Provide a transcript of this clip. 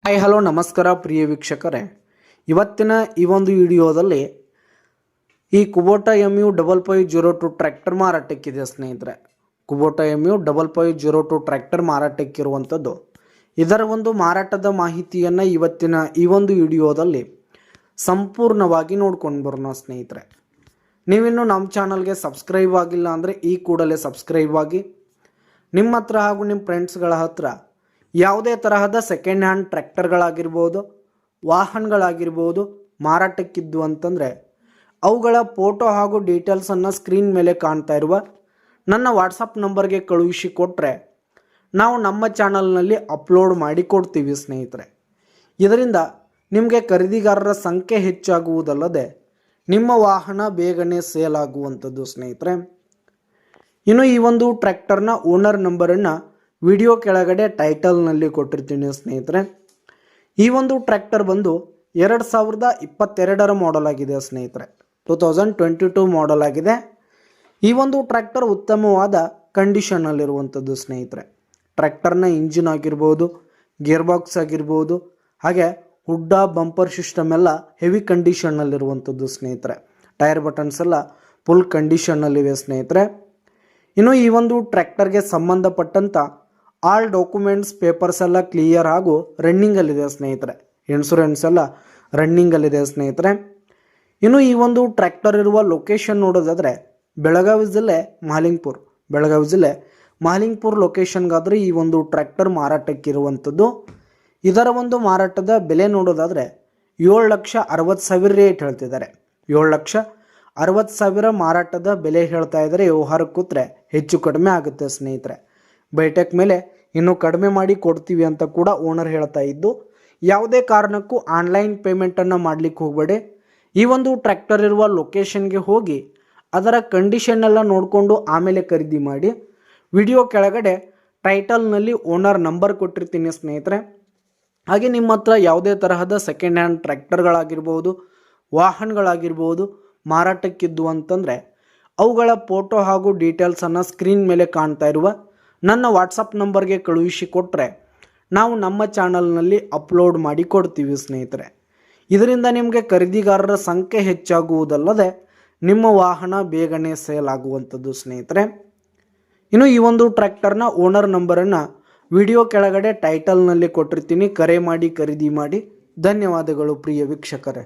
Hi hello ನಮಸ್ಕಾರ ಪ್ರಿಯ ವೀಕ್ಷಕರೇ, ಇವತ್ತಿನ ಈ ಒಂದು ವಿಡಿಯೋದಲ್ಲಿ ಈ ಕುಬೋಟಾ MU5502 ಟ್ರ್ಯಾಕ್ಟರ್ ಮಾರಾಟಕ್ಕಿದೆ ಸ್ನೇಹಿತರೆ. ಕುಬೋಟಾ MU5502 ಟ್ರ್ಯಾಕ್ಟರ್ ಮಾರಾಟಕ್ಕಿರುವಂಥದ್ದು. ಇದರ ಒಂದು ಮಾರಾಟದ ಮಾಹಿತಿಯನ್ನು ಇವತ್ತಿನ ಈ ಒಂದು ವಿಡಿಯೋದಲ್ಲಿ ಸಂಪೂರ್ಣವಾಗಿ ನೋಡ್ಕೊಂಡು ಬರೋಣ ಸ್ನೇಹಿತರೆ. ನೀವಿನ್ನು ನಮ್ಮ ಚಾನಲ್ಗೆ ಸಬ್ಸ್ಕ್ರೈಬ್ ಆಗಿಲ್ಲ ಅಂದರೆ ಈ ಕೂಡಲೇ ಸಬ್ಸ್ಕ್ರೈಬ್ ಆಗಿ. ನಿಮ್ಮ ಹತ್ರ ಹಾಗೂ ನಿಮ್ಮ ಫ್ರೆಂಡ್ಸ್ಗಳ ಹತ್ರ ಯಾವುದೇ ತರಹದ ಸೆಕೆಂಡ್ ಹ್ಯಾಂಡ್ ಟ್ರ್ಯಾಕ್ಟರ್ಗಳಾಗಿರ್ಬೋದು, ವಾಹನಗಳಾಗಿರ್ಬೋದು ಮಾರಾಟಕ್ಕಿದ್ದು ಅಂತಂದರೆ ಅವುಗಳ ಫೋಟೋ ಹಾಗೂ ಡೀಟೇಲ್ಸನ್ನು ಸ್ಕ್ರೀನ್ ಮೇಲೆ ಕಾಣ್ತಾ ಇರುವ ನನ್ನ ವಾಟ್ಸಪ್ ನಂಬರ್ಗೆ ಕಳುಹಿಸಿ ಕೊಟ್ಟರೆ ನಾವು ನಮ್ಮ ಚಾನಲ್ನಲ್ಲಿ ಅಪ್ಲೋಡ್ ಮಾಡಿ ಕೊಡ್ತೀವಿ ಸ್ನೇಹಿತರೆ. ಇದರಿಂದ ನಿಮಗೆ ಖರೀದಿಗಾರರ ಸಂಖ್ಯೆ ಹೆಚ್ಚಾಗುವುದಲ್ಲದೆ ನಿಮ್ಮ ವಾಹನ ಬೇಗನೆ ಸೇಲ್ ಆಗುವಂಥದ್ದು ಸ್ನೇಹಿತರೆ. ಇನ್ನು ಈ ಒಂದು ಟ್ರ್ಯಾಕ್ಟರ್ನ ಓನರ್ ನಂಬರನ್ನು ವಿಡಿಯೋ ಕೆಳಗಡೆ ಟೈಟಲ್ನಲ್ಲಿ ಕೊಟ್ಟಿರ್ತೀನಿ ಸ್ನೇಹಿತರೆ. ಈ ಒಂದು ಟ್ರ್ಯಾಕ್ಟರ್ ಬಂದು 2022 ಮಾಡೆಲ್ ಆಗಿದೆ ಸ್ನೇಹಿತರೆ. 2022 ಮಾಡೆಲ್ ಆಗಿದೆ. ಈ ಒಂದು ಟ್ರ್ಯಾಕ್ಟರ್ ಉತ್ತಮವಾದ ಕಂಡೀಷನ್ನಲ್ಲಿರುವಂಥದ್ದು ಸ್ನೇಹಿತರೆ. ಟ್ರ್ಯಾಕ್ಟರ್ನ ಇಂಜಿನ್ ಆಗಿರ್ಬೋದು, ಗೇರ್ ಬಾಕ್ಸ್ ಆಗಿರ್ಬೋದು, ಹಾಗೆ ಹುಡ್ಡ ಬಂಪರ್ ಸಿಸ್ಟಮ್ ಎಲ್ಲ ಹೆವಿ ಕಂಡೀಷನ್ನಲ್ಲಿರುವಂಥದ್ದು ಸ್ನೇಹಿತರೆ. ಟೈರ್ ಬಟನ್ಸ್ ಎಲ್ಲ ಫುಲ್ ಕಂಡೀಷನ್ನಲ್ಲಿವೆ ಸ್ನೇಹಿತರೆ. ಇನ್ನು ಈ ಒಂದು ಟ್ರ್ಯಾಕ್ಟರ್ಗೆ ಸಂಬಂಧಪಟ್ಟಂಥ ಆಲ್ ಡಾಕ್ಯುಮೆಂಟ್ಸ್ ಪೇಪರ್ಸ್ ಎಲ್ಲ ಕ್ಲಿಯರ್ ಹಾಗೂ ರನ್ನಿಂಗಲ್ಲಿದೆ ಸ್ನೇಹಿತರೆ. ಇನ್ಶೂರೆನ್ಸ್ ಎಲ್ಲ ರನ್ನಿಂಗಲ್ಲಿದೆ ಸ್ನೇಹಿತರೆ. ಇನ್ನು ಈ ಒಂದು ಟ್ರ್ಯಾಕ್ಟರ್ ಇರುವ ಲೊಕೇಶನ್ ನೋಡೋದಾದರೆ ಬೆಳಗಾವಿ ಜಿಲ್ಲೆ ಮಾಲಿಂಗ್ಪುರ್ ಲೊಕೇಶನ್ಗಾದರೆ ಈ ಒಂದು ಟ್ರ್ಯಾಕ್ಟರ್ ಮಾರಾಟಕ್ಕಿರುವಂಥದ್ದು. ಇದರ ಒಂದು ಮಾರಾಟದ ಬೆಲೆ ನೋಡೋದಾದರೆ 7,60,000 ರೇಟ್ ಹೇಳ್ತಿದ್ದಾರೆ. 7,60,000 ಮಾರಾಟದ ಬೆಲೆ ಹೇಳ್ತಾ ಇದ್ದಾರೆ. ವ್ಯವಹಾರಕ್ಕೆ ಕೂತ್ರೆ ಹೆಚ್ಚು ಕಡಿಮೆ ಆಗುತ್ತೆ ಸ್ನೇಹಿತರೆ. ಬೈಟೆಕ್ ಮೇಲೆ ಇನ್ನೂ ಕಡಿಮೆ ಮಾಡಿ ಕೊಡ್ತೀವಿ ಅಂತ ಕೂಡ ಓನರ್ ಹೇಳ್ತಾ ಇದ್ದು, ಯಾವುದೇ ಕಾರಣಕ್ಕೂ ಆನ್ಲೈನ್ ಪೇಮೆಂಟನ್ನು ಮಾಡಲಿಕ್ಕೆ ಹೋಗಬೇಡಿ. ಈ ಒಂದು ಟ್ರ್ಯಾಕ್ಟರ್ ಇರುವ ಲೊಕೇಶನ್ಗೆ ಹೋಗಿ ಅದರ ಕಂಡೀಷನ್ನೆಲ್ಲ ನೋಡಿಕೊಂಡು ಆಮೇಲೆ ಖರೀದಿ ಮಾಡಿ. ವಿಡಿಯೋ ಕೆಳಗಡೆ ಟೈಟಲ್ನಲ್ಲಿ ಓನರ್ ನಂಬರ್ ಕೊಟ್ಟಿರ್ತೀನಿ ಸ್ನೇಹಿತರೆ. ಹಾಗೆ ನಿಮ್ಮ ಹತ್ರ ಯಾವುದೇ ತರಹದ ಸೆಕೆಂಡ್ ಹ್ಯಾಂಡ್ ಟ್ರ್ಯಾಕ್ಟರ್ಗಳಾಗಿರ್ಬೋದು, ವಾಹನಗಳಾಗಿರ್ಬೋದು ಮಾರಾಟಕ್ಕಿದ್ದು ಅಂತಂದರೆ ಅವುಗಳ ಫೋಟೋ ಹಾಗೂ ಡೀಟೇಲ್ಸನ್ನು ಸ್ಕ್ರೀನ್ ಮೇಲೆ ಕಾಣ್ತಾ ಇರುವ ನನ್ನ ವಾಟ್ಸಪ್ ನಂಬರ್ಗೆ ಕಳುಹಿಸಿ ಕೊಟ್ಟರೆ ನಾವು ನಮ್ಮ ಚಾನಲ್ನಲ್ಲಿ ಅಪ್ಲೋಡ್ ಮಾಡಿ ಕೊಡ್ತೀವಿ ಸ್ನೇಹಿತರೆ. ಇದರಿಂದ ನಿಮಗೆ ಖರೀದಿಗಾರರ ಸಂಖ್ಯೆ ಹೆಚ್ಚಾಗುವುದಲ್ಲದೆ ನಿಮ್ಮ ವಾಹನ ಬೇಗನೆ ಸೇಲ್ ಆಗುವಂಥದ್ದು ಸ್ನೇಹಿತರೆ. ಇನ್ನು ಈ ಒಂದು ಟ್ರ್ಯಾಕ್ಟರ್ನ ಓನರ್ ನಂಬರನ್ನು ವಿಡಿಯೋ ಕೆಳಗಡೆ ಟೈಟಲ್ನಲ್ಲಿ ಕೊಟ್ಟಿರ್ತೀನಿ. ಕರೆ ಮಾಡಿ ಖರೀದಿ ಮಾಡಿ. ಧನ್ಯವಾದಗಳು ಪ್ರಿಯ ವೀಕ್ಷಕರೇ.